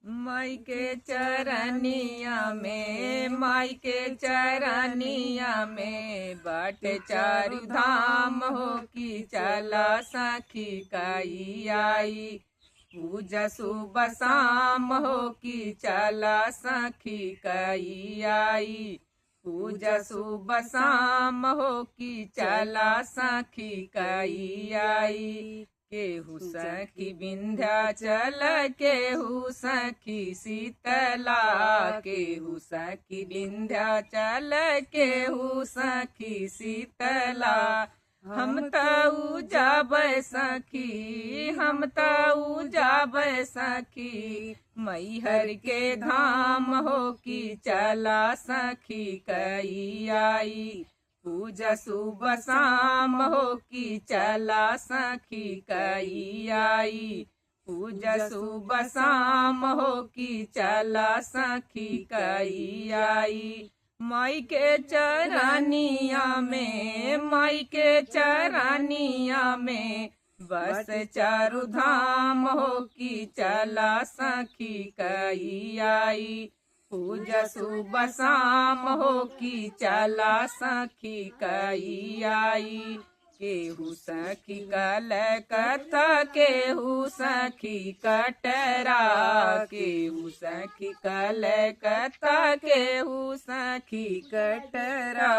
माई के चरनिया में, माई के चरनिया में बाट चारु धाम हो कि चला सखी कई आई। पूजा सुबह शाम हो कि चला सखी कई आई। पूजा सुबह शाम हो कि चला सखी कई आई। केहू सखी विंध्याचल, केहू सखी शीतला, केहू सखी विंध्याचल, केहू सखी शीतला। हम तऊ जाब सखी, हम तऊ जाब सखी, मैहर के धाम हो कि चला सखी कई आई। पूजा सुबह शाम हो कि चला सखी कई आई। पूजा सुबह शाम हो कि चला सखी कई आई। माई के चरनिया में, माई के चरनिया में बस चारु धाम हो कि चला सखी कई आई। पूजा सुबह शाम हो कि चला सखी कई आई। केहू सखी कलकत्ता, केहू सखी कटरा, केहू सखी कलकत्ता, केहू सखी कटरा।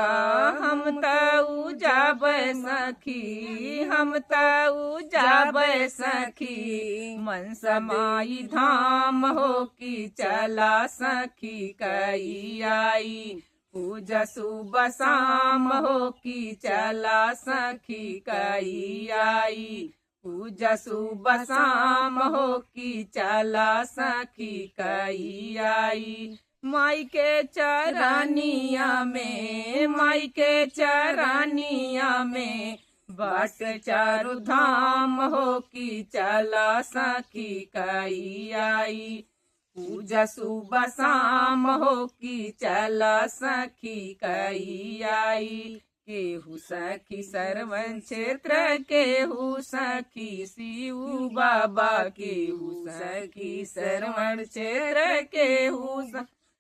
हम तऊ जाब सखी, हम तऊ जाब सखी, मन समाई धाम हो कि चला सखी कई आई। पूजा सुबह शाम हो कि चला सखी कई आई। पूजा सुबह शाम हो कि चला सखी कई आई। माई के चरनिया में, माई के चरनिया में बस चारु धाम हो कि चला सखी कई आई। पूजा सुबह शाम हो कि चला सखी कई आई। केहू सखी सरवन क्षेत्र, केहू सखी शिव बाबा, केहू सखी सरवन क्षेत्र, केहू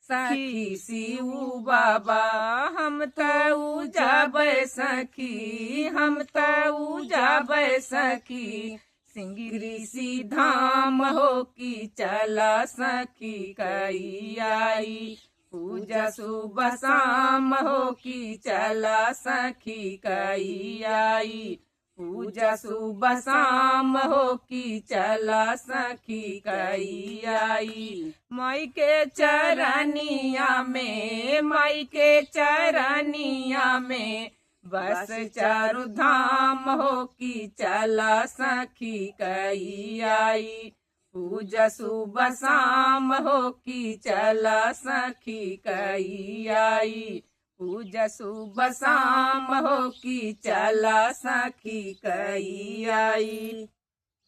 सखी शिव बाबा। हम तऊ जाब सखी, हम तऊ जाब सखी, सिंगरी धाम हो कि चला सखी कई आई। पूजा सुबह शाम हो कि चला सखी कई आई। पूजा सुबह शाम हो कि चला सखी कई आई। माई के चरनिया में, माई के चरनिया में बस चारु धाम हो कि चला सखी कई आई। पूजा सुबह शाम हो कि चला सखी कई आई। पूजा सुबह शाम हो कि चला सखी कई आई।